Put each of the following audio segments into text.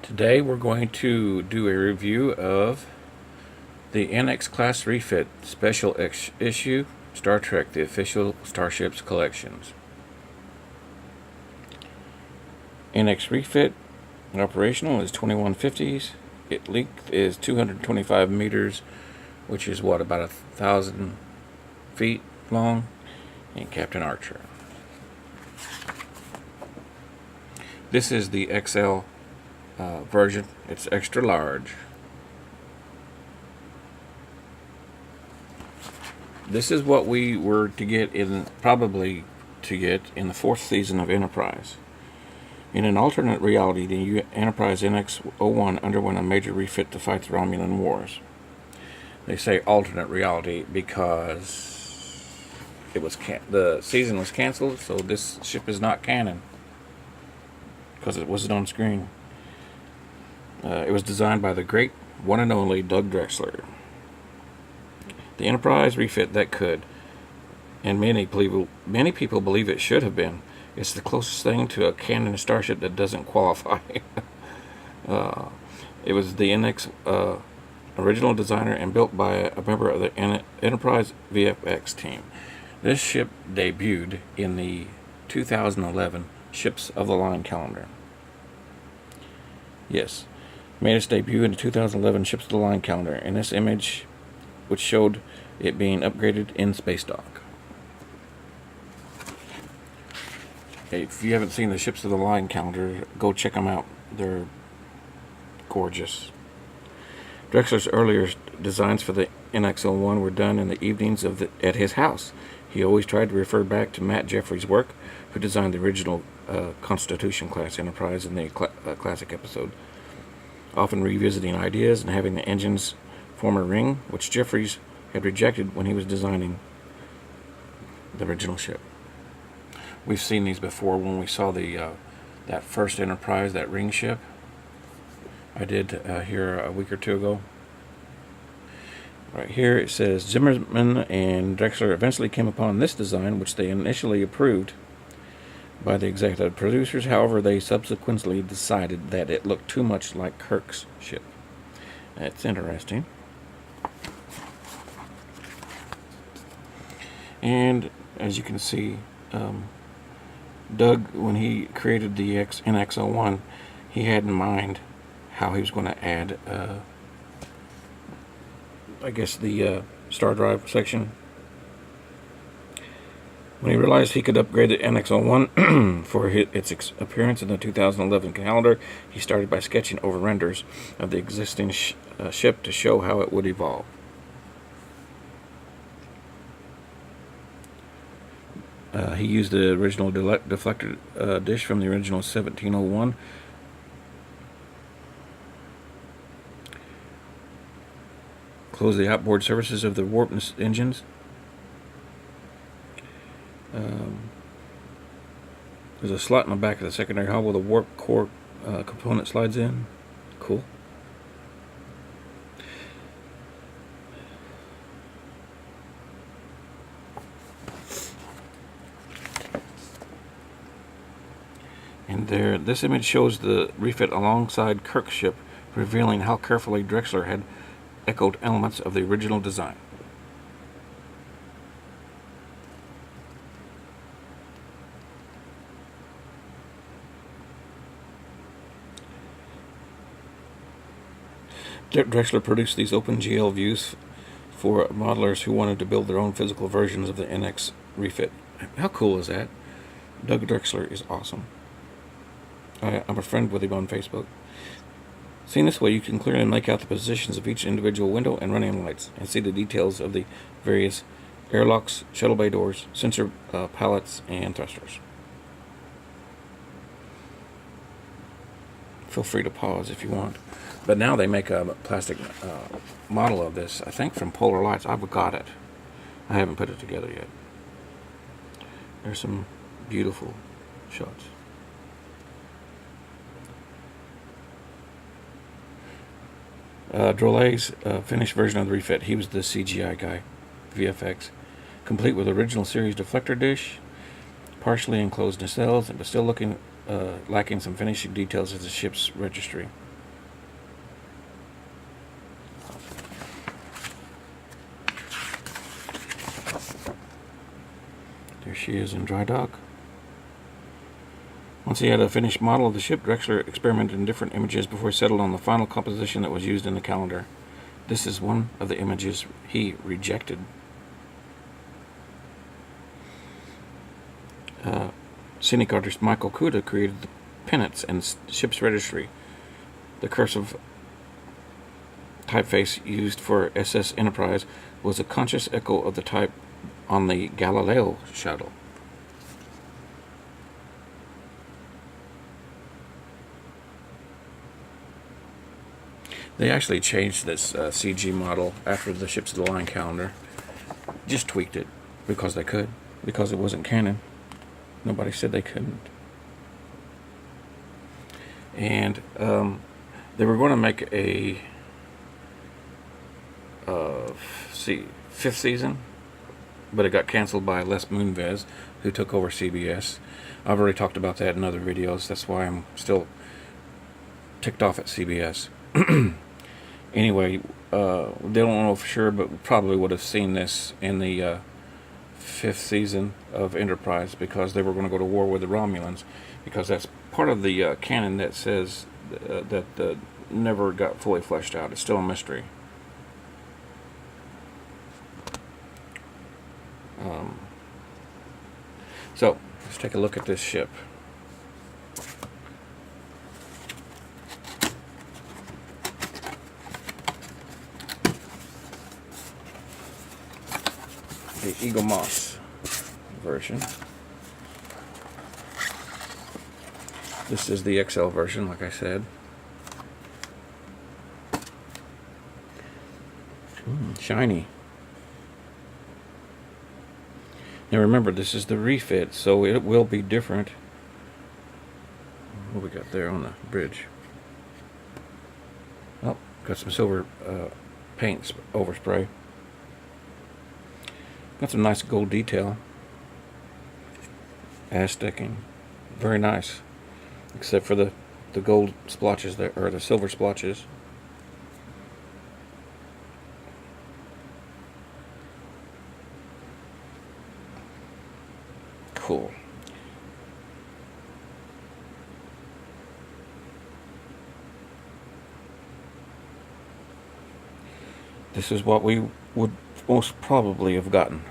Today we're going to do a review of the NX Class Refit Special Issue Star Trek The Official Starships Collections. NX Refit operational is 2150s. Its length is 225 meters, which is what, about 1,000 feet long, and Captain Archer. This is the XL version. It's extra large. This is what we were to get probably to get in the 4th season of Enterprise. In an alternate reality, the Enterprise NX-01 underwent a major refit to fight the Romulan Wars. They say alternate reality because it was the season was canceled, so this ship is not canon because it wasn't on screen. It was designed by the great one and only Doug Drexler. The Enterprise refit that could, and many people believe it should have been. It's the closest thing to a canon starship that doesn't qualify. It was the NX original designer and built by a member of the Enterprise VFX team. This ship debuted in the 2011 Ships of the Line calendar. Yes, made its debut in the 2011 Ships of the Line calendar, and this image, which showed it being upgraded in space dock. If you haven't seen the Ships of the Line calendar, go check them out. They're gorgeous. Drexler's earlier designs for the NX-01 were done in the evenings at his house. He always tried to refer back to Matt Jeffrey's work, who designed the original Constitution class Enterprise in the classic episode, often revisiting ideas and having the engines form a ring, which Jeffries had rejected when he was designing the original ship. We've seen these before when we saw that first Enterprise, that ring ship. I did here a week or two ago. Right here it says Zimmerman and Drexler eventually came upon this design, which they initially approved by the executive producers. However, they subsequently decided that it looked too much like Kirk's ship. That's interesting. And as you can see, Doug, when he created the NX-01, he had in mind how he was going to add, I guess, the star drive section. When he realized he could upgrade the NX-01 for its appearance in the 2011 calendar, he started by sketching over renders of the existing ship to show how it would evolve. He used the original deflector dish from the original 1701. Close the outboard surfaces of the warp engines. There's a slot in the back of the secondary hull where the warp core component slides in. Cool. And there, this image shows the refit alongside Kirk's ship, revealing how carefully Drexler had echoed elements of the original design. Drexler produced these OpenGL views for modelers who wanted to build their own physical versions of the NX refit. How cool is that? Doug Drexler is awesome. I'm a friend with him on Facebook. Seen this way, you can clearly make out the positions of each individual window and running lights, and see the details of the various airlocks, shuttle bay doors, sensor pallets, and thrusters. Feel free to pause if you want. But now they make a plastic model of this, I think from Polar Lights. I've got it. I haven't put it together yet. There's some beautiful shots. Drolet's finished version of the refit. He was the CGI guy, VFX, complete with original series deflector dish, partially enclosed nacelles, but still lacking some finishing details of the ship's registry. she is in dry dock. Once he had a finished model of the ship, Drexler experimented in different images before he settled on the final composition that was used in the calendar. This is one of the images he rejected. Scenic artist Michael Kuda created the pennants and ship's registry. The cursive typeface used for SS Enterprise was a conscious echo of the type on the Galileo shuttle. They actually changed this CG model after the Ships of the Line calendar. Just tweaked it because they could, because it wasn't canon. Nobody said they couldn't. And they were going to make a fifth season, but it got canceled by Les Moonves, who took over CBS. I've already talked about that in other videos. That's why I'm still ticked off at CBS. Anyway, they don't know for sure, but we probably would have seen this in the fifth season of Enterprise, because they were going to go to war with the Romulans, because that's part of the canon that says that never got fully fleshed out. It's still a mystery. So let's take a look at this ship. The eaglemoss version. This is the XL version, like I said. Shiny. Now remember, this is the refit, so it will be different. What we got there on the bridge? Oh, got some silver paint overspray. Got some nice gold detail. Ash sticking. Very nice. Except for the gold splotches there, or the silver splotches. Cool. This is what we would most probably have gotten.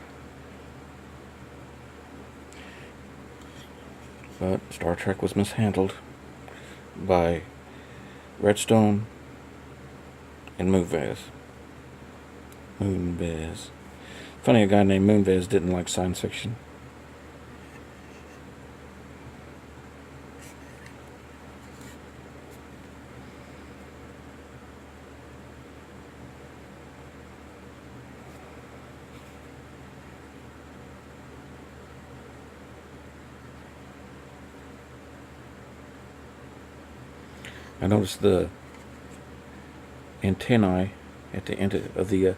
But Star Trek was mishandled by Redstone and Moonves. Funny, a guy named Moonves didn't like science fiction. I noticed the antennae at the end of the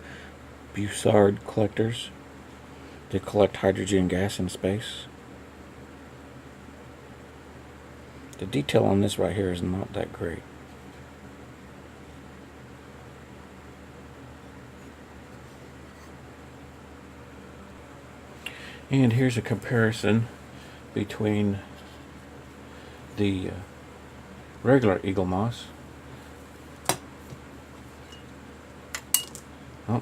Bussard collectors. They collect hydrogen gas in space. The detail on this right here is not that great. And here's a comparison between the regular eaglemoss. Oh.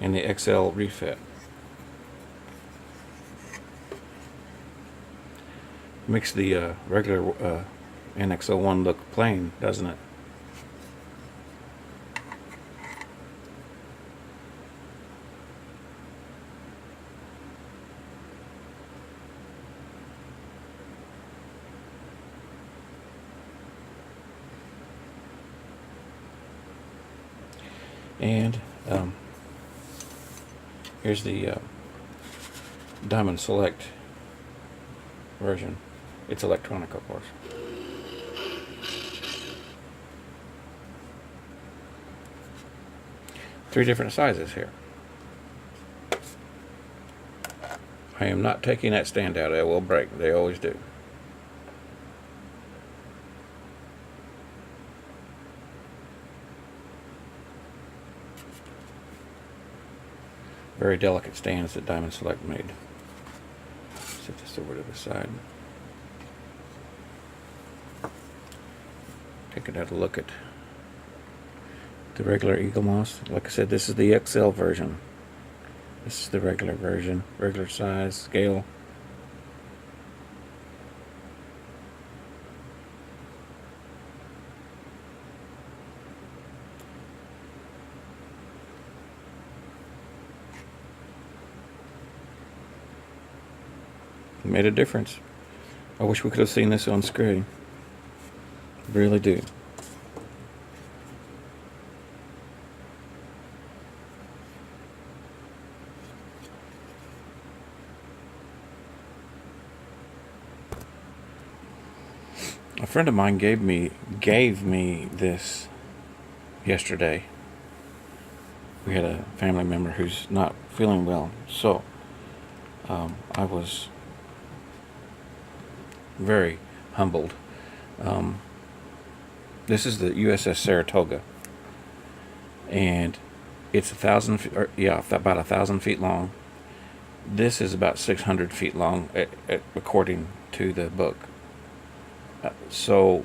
And the XL refit. Makes the regular NX-01 look plain, doesn't it? And here's the Diamond Select version. It's electronic, of course. Three different sizes here. I am not taking that stand out. It will break. They always do. Very delicate stands that Diamond Select made. Set this over to the side. Take another look at the regular eaglemoss. Like I said, this is the XL version. This is the regular version, regular size, scale. It made a difference. I wish we could have seen this on screen. Really do. A friend of mine gave me this yesterday. We had a family member who's not feeling well, so I was very humbled. This is the Uss Saratoga, and it's 1,000 feet, or, yeah, about 1,000 feet long. This is about 600 feet long, according to the book. So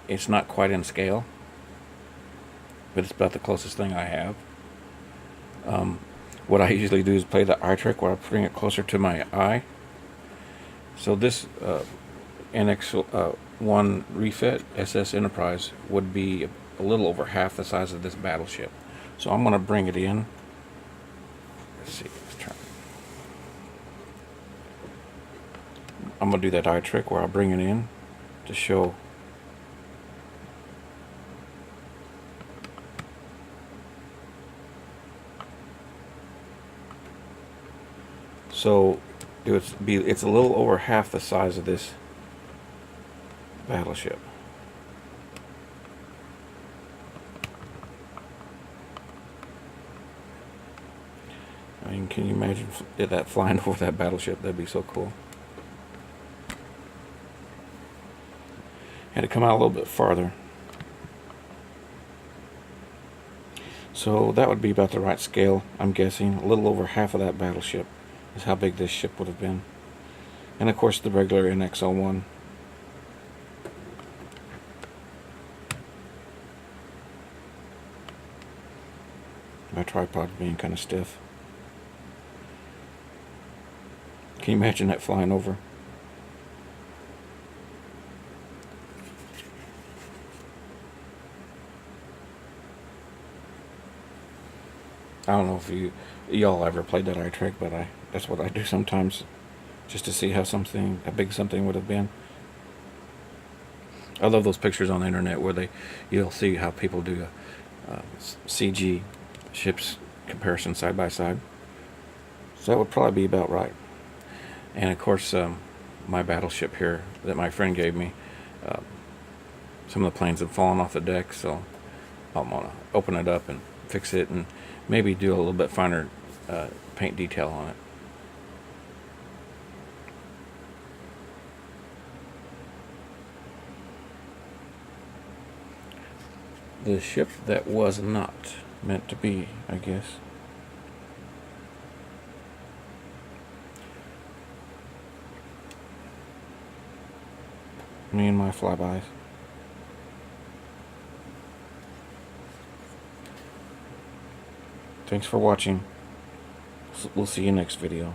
it's not quite in scale, but it's about the closest thing I have. What I usually do is play the eye trick where I bring it closer to my eye. So this NX-01 refit SS Enterprise would be a little over half the size of this battleship. So I'm going to bring it in. Let's see. Let's try. I'm going to do that eye trick where I bring it in to show. So it's a little over half the size of this battleship. I mean, can you imagine that flying over that battleship? That'd be so cool. Had to come out a little bit farther. So that would be about the right scale, I'm guessing. A little over half of that battleship is how big this ship would have been. And of course the regular NX-01. My tripod being kind of stiff. Can you imagine that flying over? I don't know if y'all ever played that eye trick, but that's what I do sometimes, just to see how big something would have been. I love those pictures on the internet where you'll see how people do a CG ships comparison side by side. So that would probably be about right. And of course, my battleship here that my friend gave me, some of the planes have fallen off the deck, so I'm gonna open it up and fix it and maybe do a little bit finer paint detail on it. The ship that was not meant to be, I guess. Me and my flybys. Thanks for watching. We'll see you next video.